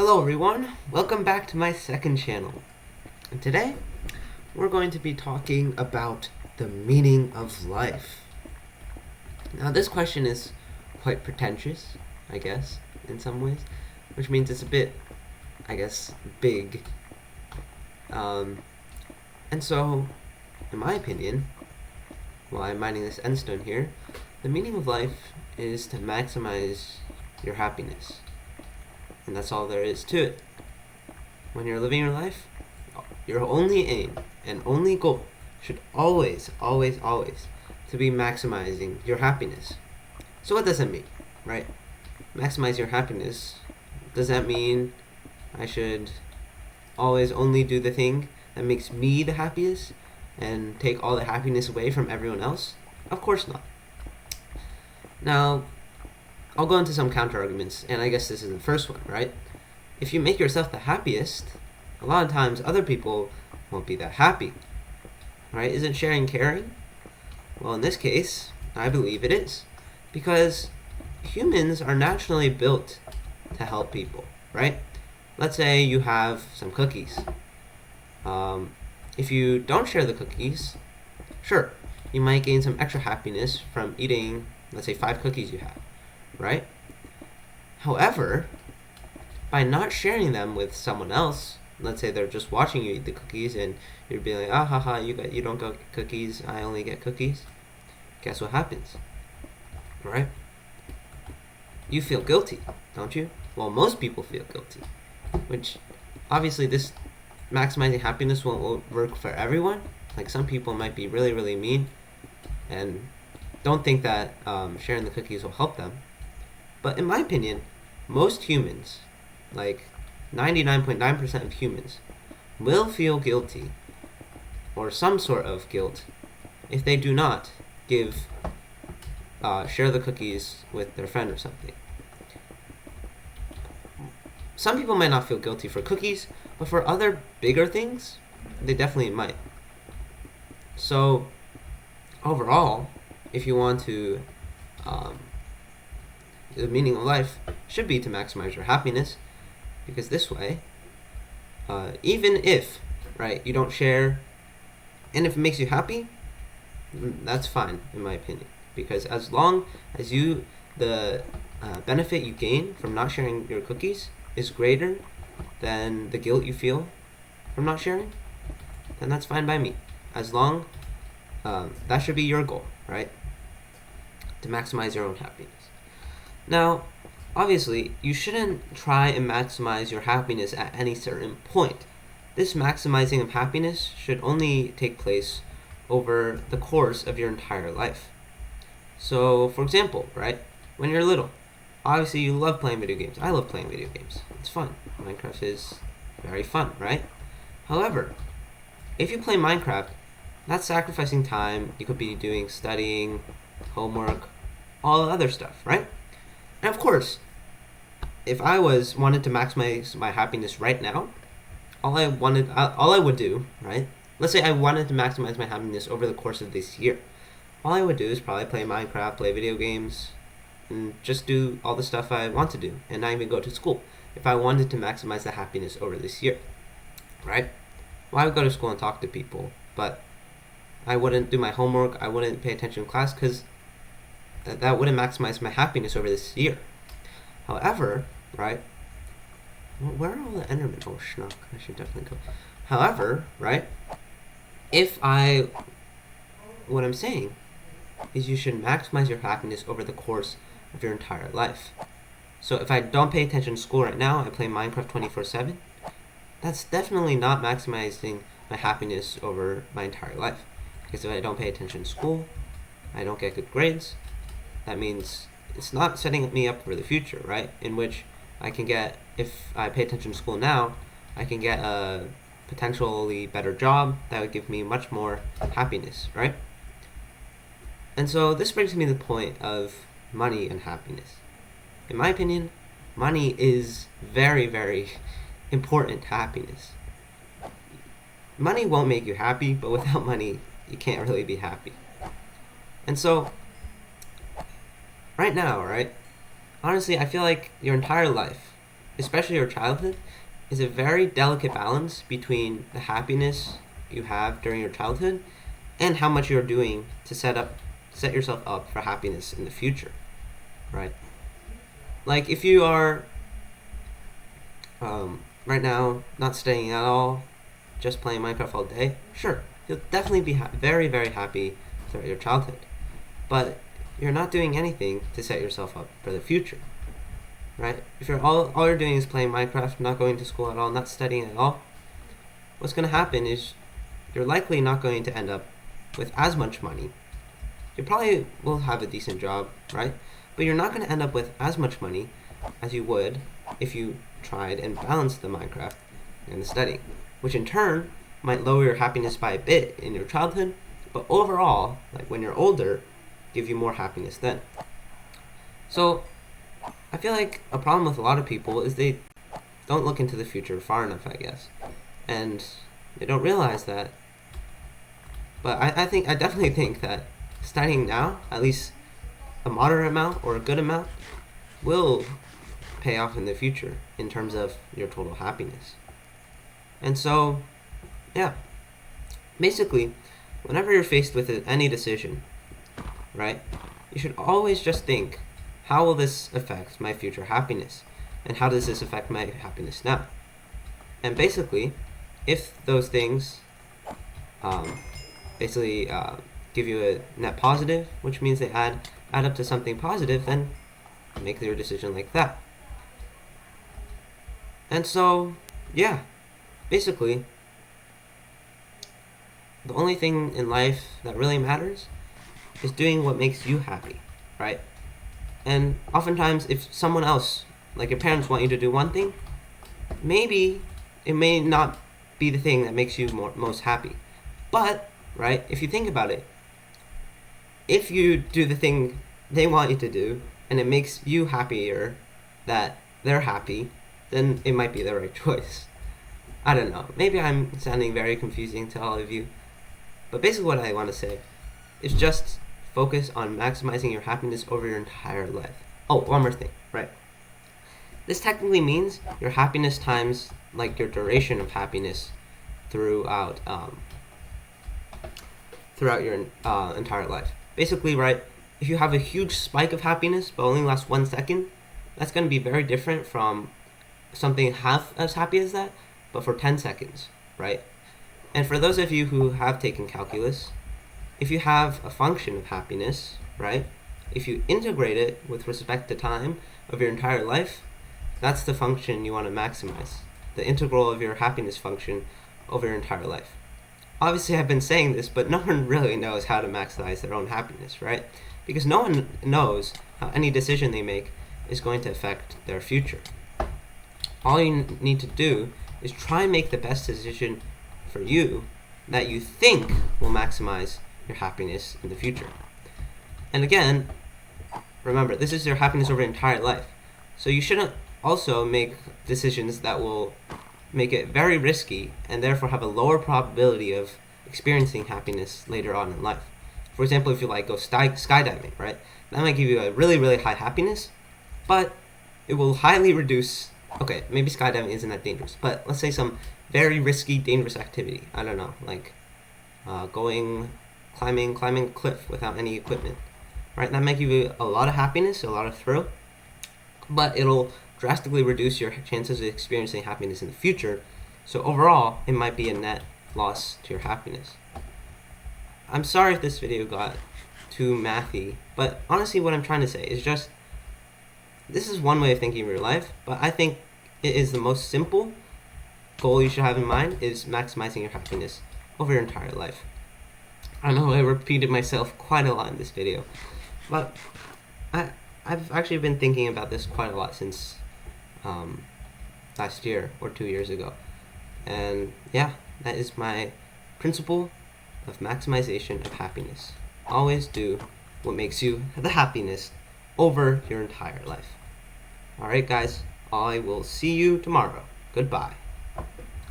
Hello everyone, welcome back to my second channel. And today, we're going to be talking about the meaning of life. Now this question is quite pretentious, I guess, in some ways, which means it's a bit, big. And so, in my opinion, while I'm mining this endstone here, the meaning of life is to maximize your happiness. And that's all there is to it. When you're living your life, your only aim and only goal should always to be maximizing your happiness. So what does that mean, right? Maximize your happiness. Does that mean I should always only do the thing that makes me the happiest and take all the happiness away from everyone else? Of course not. Now, I'll go into some counter arguments, and I guess this is the first one, right? If you make yourself the happiest, a lot of times other people won't be that happy, right? Isn't sharing caring? Well, in this case, I believe it is, because humans are naturally built to help people, right? Let's say you have some cookies. If you don't share the cookies, sure, you might gain some extra happiness from eating, let's say, 5 cookies you have, right? However, by not sharing them with someone else, let's say they're just watching you eat the cookies and you're being like, ah ha ha, you don't get cookies, I only get cookies. Guess what happens, right? You feel guilty, don't you? Well, most people feel guilty, which obviously this maximizing happiness won't work for everyone. Like some people might be really mean and don't think that sharing the cookies will help them. But in my opinion, most humans, like 99.9% of humans, will feel guilty or some sort of guilt if they do not share the cookies with their friend or something. Some people might not feel guilty for cookies, but for other bigger things, they definitely might. So overall, if you want to the meaning of life should be to maximize your happiness, because this way, even if, right, you don't share, and if it makes you happy, that's fine, in my opinion, because as long as the benefit you gain from not sharing your cookies is greater than the guilt you feel from not sharing, then that's fine by me. As long, that should be your goal, right? To maximize your own happiness. Now, obviously, you shouldn't try and maximize your happiness at any certain point. This maximizing of happiness should only take place over the course of your entire life. So, for example, right, when you're little, obviously you love playing video games. I love playing video games. It's fun. Minecraft is very fun, right? However, if you play Minecraft, that's sacrificing time. You could be doing studying, homework, all the other stuff, right? And of course, if I wanted to maximize my happiness right now, all I would do, right? Let's say I wanted to maximize my happiness over the course of this year. All I would do is probably play Minecraft, play video games, and just do all the stuff I want to do, and not even go to school. If I wanted to maximize the happiness over this year, right? Well, I would go to school and talk to people, but I wouldn't do my homework. I wouldn't pay attention in class because that wouldn't maximize my happiness over this year. However, right? Where are all the Endermen? Oh, schnuck. I should definitely go. However, right? What I'm saying is you should maximize your happiness over the course of your entire life. So if I don't pay attention to school right now, I play Minecraft 24/7. That's definitely not maximizing my happiness over my entire life. Because if I don't pay attention to school, I don't get good grades. That means it's not setting me up for the future, right? In which I can get, if I pay attention to school now, I can get a potentially better job that would give me much more happiness, right? And so this brings me to the point of money and happiness. In my opinion, money is very important to happiness. Money won't make you happy, but without money, you can't really be happy. And so, right now, right, honestly, I feel like your entire life especially your childhood, is a very delicate balance between the happiness you have during your childhood and how much you're doing to set yourself up for happiness in the future, right? Like if you are right now not studying at all, just playing Minecraft all day, sure, you'll definitely be very, very happy throughout your childhood. But you're not doing anything to set yourself up for the future, right? If you're all you're doing is playing Minecraft, not going to school at all, not studying at all, what's going to happen is you're likely not going to end up with as much money. You probably will have a decent job, right? But you're not going to end up with as much money as you would if you tried and balanced the Minecraft and the studying, which in turn might lower your happiness by a bit in your childhood, but overall, like when you're older, give you more happiness then. So I feel like a problem with a lot of people is they don't look into the future far enough, I guess, and they don't realize that. But I definitely think that studying now, at least a moderate amount or a good amount, will pay off in the future in terms of your total happiness. And so, yeah, basically, whenever you're faced with any decision, right, you should always just think, how will this affect my future happiness? And how does this affect my happiness now? And basically, if those things give you a net positive, which means they add up to something positive, then make your decision like that. And so, yeah, basically, the only thing in life that really matters is doing what makes you happy, right? And oftentimes, if someone else, like your parents, want you to do one thing, maybe it may not be the thing that makes you most happy. But, right, if you think about it, if you do the thing they want you to do, and it makes you happier that they're happy, then it might be the right choice. I don't know. Maybe I'm sounding very confusing to all of you. But basically what I want to say is just focus on maximizing your happiness over your entire life. Oh, one more thing, right? This technically means your happiness times like your duration of happiness throughout your entire life. Basically, right, if you have a huge spike of happiness but only lasts 1 second, that's going to be very different from something half as happy as that, but for 10 seconds, right? And for those of you who have taken calculus, if you have a function of happiness, right, if you integrate it with respect to time of your entire life, that's the function you want to maximize, the integral of your happiness function over your entire life. Obviously, I've been saying this, but no one really knows how to maximize their own happiness, right? Because no one knows how any decision they make is going to affect their future. All you need to do is try and make the best decision for you that you think will maximize your happiness in the future. And again, remember, this is your happiness over your entire life. So you shouldn't also make decisions that will make it very risky and therefore have a lower probability of experiencing happiness later on in life. For example, if you go skydiving, right? That might give you a really, really high happiness, but it will highly reduce. Okay, maybe skydiving isn't that dangerous, but let's say some very risky, dangerous activity. I don't know, like climbing a cliff without any equipment, right? That might give you a lot of happiness, a lot of thrill, but it'll drastically reduce your chances of experiencing happiness in the future. So overall, it might be a net loss to your happiness. I'm sorry if this video got too mathy, but honestly what I'm trying to say is just, this is one way of thinking of your life, but I think it is the most simple goal you should have in mind is maximizing your happiness over your entire life. I know I repeated myself quite a lot in this video, but I've actually been thinking about this quite a lot since last year or 2 years ago. And yeah, that is my principle of maximization of happiness. Always do what makes you the happiness over your entire life. Alright guys, I will see you tomorrow. Goodbye.